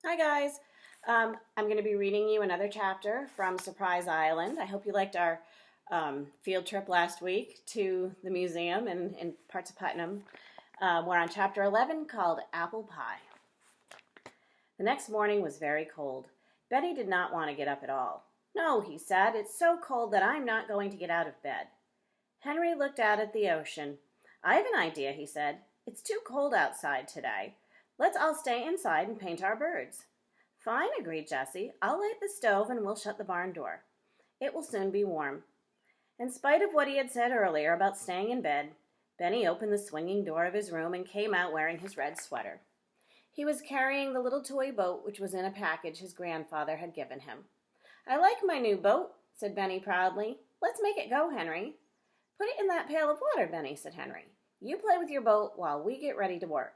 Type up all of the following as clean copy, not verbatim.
Hi, guys. I'm going to be reading you another chapter from Surprise Island. I hope you liked our field trip last week to the museum in parts of Putnam. We're on chapter 11 called Apple Pie. The next morning was very cold. Betty did not want to get up at all. No, he said, it's so cold that I'm not going to get out of bed. Henry looked out at the ocean. I have an idea, he said. It's too cold outside today. Let's all stay inside and paint our birds. Fine, agreed Jessie. I'll light the stove and we'll shut the barn door. It will soon be warm. In spite of what he had said earlier about staying in bed, Benny opened the swinging door of his room and came out wearing his red sweater. He was carrying the little toy boat which was in a package his grandfather had given him. I like my new boat, said Benny proudly. Let's make it go, Henry. Put it in that pail of water, Benny, said Henry. You play with your boat while we get ready to work.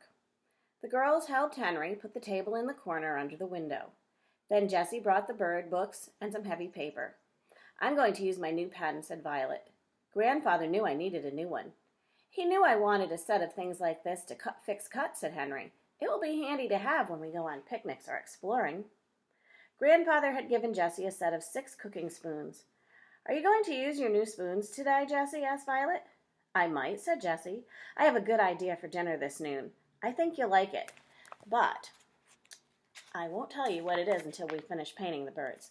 The girls helped Henry put the table in the corner under the window. Then Jessie brought the bird books and some heavy paper. I'm going to use my new pen, said Violet. Grandfather knew I needed a new one. He knew I wanted a set of things like this to fix cuts, said Henry. It will be handy to have when we go on picnics or exploring. Grandfather had given Jessie a set of 6 cooking spoons. Are you going to use your new spoons today, Jessie? Asked Violet. I might, said Jessie. I have a good idea for dinner this noon. I think you'll like it, but I won't tell you what it is until we finish painting the birds.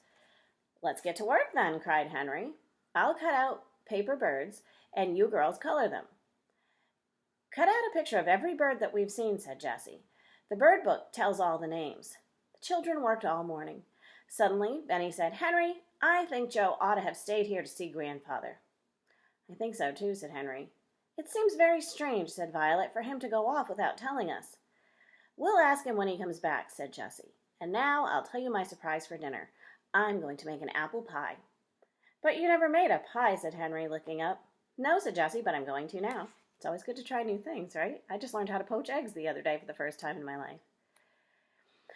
Let's get to work then, cried Henry. I'll cut out paper birds, and you girls color them. Cut out a picture of every bird that we've seen, said Jessie. The bird book tells all the names. The children worked all morning. Suddenly, Benny said, Henry, I think Joe ought to have stayed here to see Grandfather. I think so too, said Henry. It seems very strange, said Violet, for him to go off without telling us. We'll ask him when he comes back, said Jessie. And now I'll tell you my surprise for dinner. I'm going to make an apple pie. But you never made a pie, said Henry, looking up. No, said Jessie, but I'm going to now. It's always good to try new things, right? I just learned how to poach eggs the other day for the first time in my life.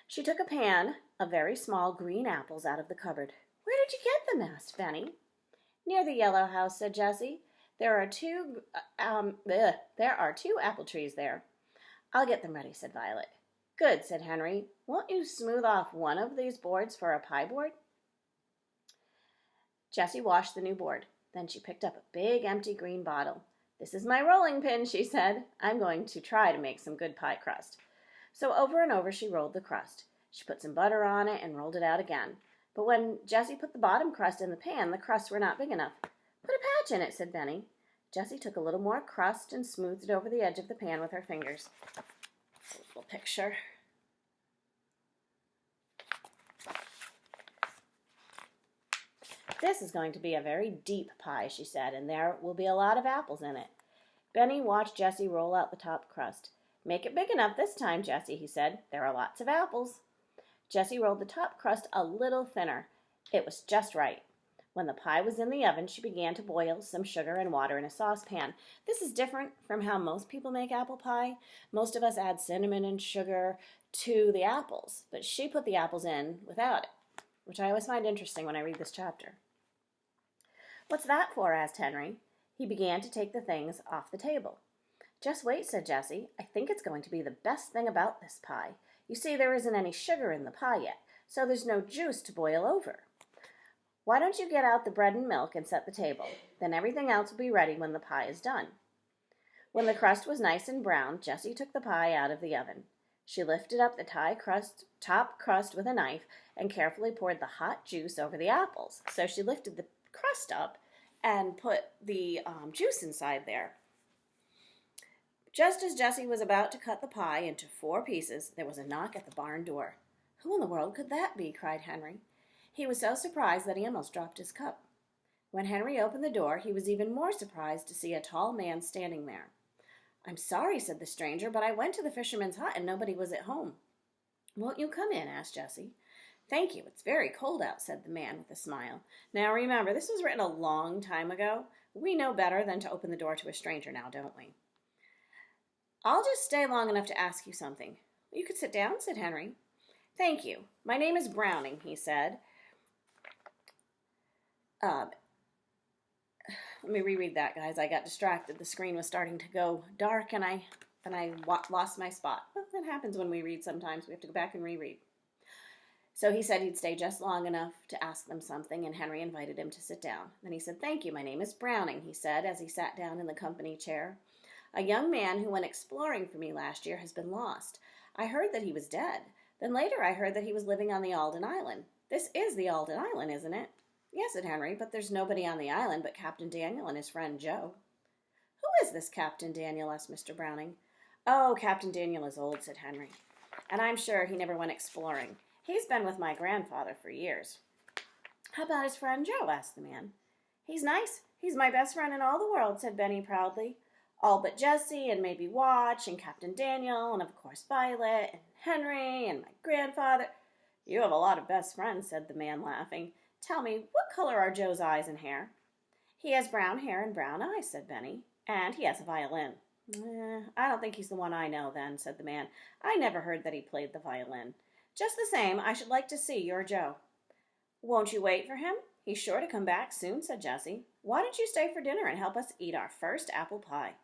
She took a pan of very small green apples out of the cupboard. Where did you get them? Asked Benny. Near the yellow house, said Jessie. There are two apple trees there. I'll get them ready, said Violet. Good, said Henry. Won't you smooth off one of these boards for a pie board? Jessie washed the new board. Then she picked up a big empty green bottle. This is my rolling pin, she said. I'm going to try to make some good pie crust. So over and over she rolled the crust. She put some butter on it and rolled it out again. But when Jessie put the bottom crust in the pan, the crusts were not big enough. Put a patch in it, said Benny. Jessie took a little more crust and smoothed it over the edge of the pan with her fingers. A little picture. This is going to be a very deep pie, she said, and there will be a lot of apples in it. Benny watched Jessie roll out the top crust. Make it big enough this time, Jessie, he said. There are lots of apples. Jessie rolled the top crust a little thinner. It was just right. When the pie was in the oven, she began to boil some sugar and water in a saucepan. This is different from how most people make apple pie. Most of us add cinnamon and sugar to the apples, but she put the apples in without it, which I always find interesting when I read this chapter. What's that for? Asked Henry. He began to take the things off the table. Just wait, said Jessie. I think it's going to be the best thing about this pie. You see, there isn't any sugar in the pie yet, so there's no juice to boil over. Why don't you get out the bread and milk and set the table? Then everything else will be ready when the pie is done. When the crust was nice and brown, Jessie took the pie out of the oven. She lifted up the top crust with a knife and carefully poured the hot juice over the apples. So she lifted the crust up and put the juice inside there. Just as Jessie was about to cut the pie into 4 pieces, there was a knock at the barn door. Who in the world could that be? Cried Henry. He was so surprised that he almost dropped his cup. When Henry opened the door, he was even more surprised to see a tall man standing there. I'm sorry, said the stranger, but I went to the fisherman's hut and nobody was at home. Won't you come in? Asked Jessie. Thank you. It's very cold out, said the man with a smile. Now remember, this was written a long time ago. We know better than to open the door to a stranger now, don't we? I'll just stay long enough to ask you something. You could sit down, said Henry. Thank you. My name is Browning, he said. Let me reread that, guys. I got distracted. The screen was starting to go dark, and I lost my spot. Well, that happens when we read sometimes. We have to go back and reread. So he said he'd stay just long enough to ask them something, and Henry invited him to sit down. Then he said, "Thank you, my name is Browning," he said as he sat down in the company chair. "A young man who went exploring for me last year has been lost. I heard that he was dead. Then later I heard that he was living on the Alden Island. This is the Alden Island, isn't it?" "Yes," said Henry, "but there's nobody on the island but Captain Daniel and his friend Joe." "Who is this Captain Daniel?" asked Mr. Browning. "Oh, Captain Daniel is old," said Henry, "and I'm sure he never went exploring. He's been with my grandfather for years." "How about his friend Joe?" asked the man. "He's nice. He's my best friend in all the world," said Benny proudly. "All but Jessie and maybe Watch and Captain Daniel and of course Violet and Henry and my grandfather." "You have a lot of best friends," said the man, laughing. "Tell me, what color are Joe's eyes and hair?" "He has brown hair and brown eyes," said Benny, "and he has a violin." I don't think he's the one I know, then," said the man. "I never heard that he played the violin. Just the same, I should like to see your Joe." "Won't you wait for him? He's sure to come back soon," said Jessie. "Why don't you stay for dinner and help us eat our first apple pie?"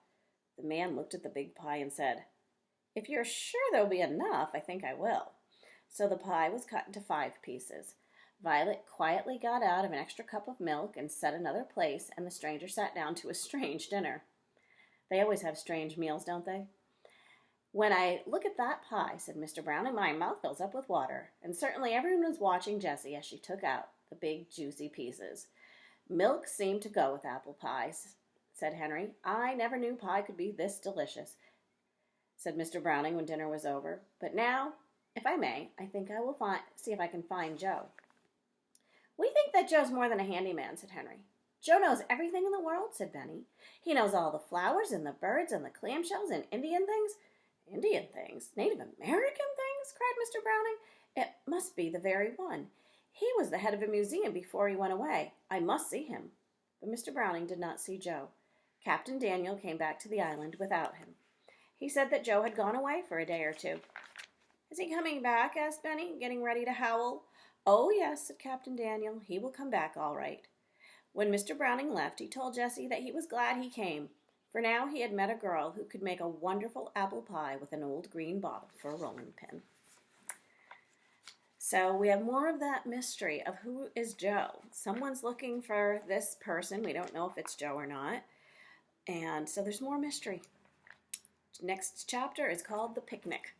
The man looked at the big pie and said, "If you're sure there'll be enough, I think I will." So the pie was cut into 5 pieces. Violet quietly got out of an extra cup of milk and set another place, and the stranger sat down to a strange dinner. They always have strange meals, don't they? "When I look at that pie," said Mr. Browning, "my mouth fills up with water." And certainly everyone was watching Jessie as she took out the big, juicy pieces. "Milk seemed to go with apple pies," said Henry. "I never knew pie could be this delicious," said Mr. Browning when dinner was over. "But now, if I may, I think I will see if I can find Joe." "We think that Joe's more than a handyman," said Henry. "Joe knows everything in the world," said Benny. "He knows all the flowers and the birds and the clamshells and Indian things." "Indian things? Native American things?" cried Mr. Browning. "It must be the very one. He was the head of a museum before he went away. I must see him." But Mr. Browning did not see Joe. Captain Daniel came back to the island without him. He said that Joe had gone away for a day or 2. "Is he coming back?" asked Benny, getting ready to howl. "Oh, yes," said Captain Daniel. "He will come back all right." When Mr. Browning left, he told Jessie that he was glad he came, for now he had met a girl who could make a wonderful apple pie with an old green bottle for a rolling pin. So we have more of that mystery of who is Joe. Someone's looking for this person. We don't know if it's Joe or not. And so there's more mystery. Next chapter is called The Picnic.